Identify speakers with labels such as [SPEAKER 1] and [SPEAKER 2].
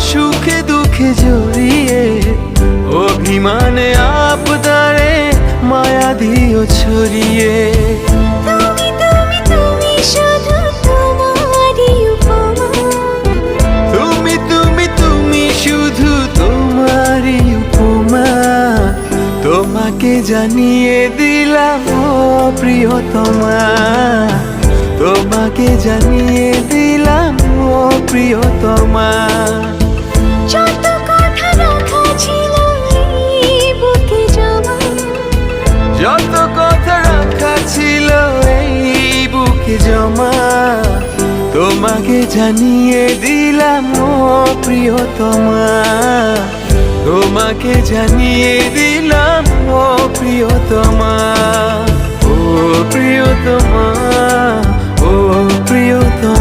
[SPEAKER 1] সুখে দুঃখে জড়িয়ে, অভিমানে আবদারে মায়া দিও ছড়িয়ে।
[SPEAKER 2] তুমি তুমি তুমি শুধু তোমারই উপমা,
[SPEAKER 1] তুমি তুমি তুমি শুধু তোমারই উপমা। তোমাকে জানিয়ে দিলাম ও প্রিয়তমা, তোমাকে জানিয়ে দিলাম ও প্রিয়তমা।
[SPEAKER 2] যত কথা রাখা ছিল এই বুকে জমা,
[SPEAKER 1] যত কথা রাখা ছিল এই বুকে জমা, তোমাকে জানিয়ে দিলাম ও প্রিয়তমা, তোমাকে জানিয়ে দিলাম ও প্রিয়তমা, ও প্রিয়তমা, ও প্রিয়তমা।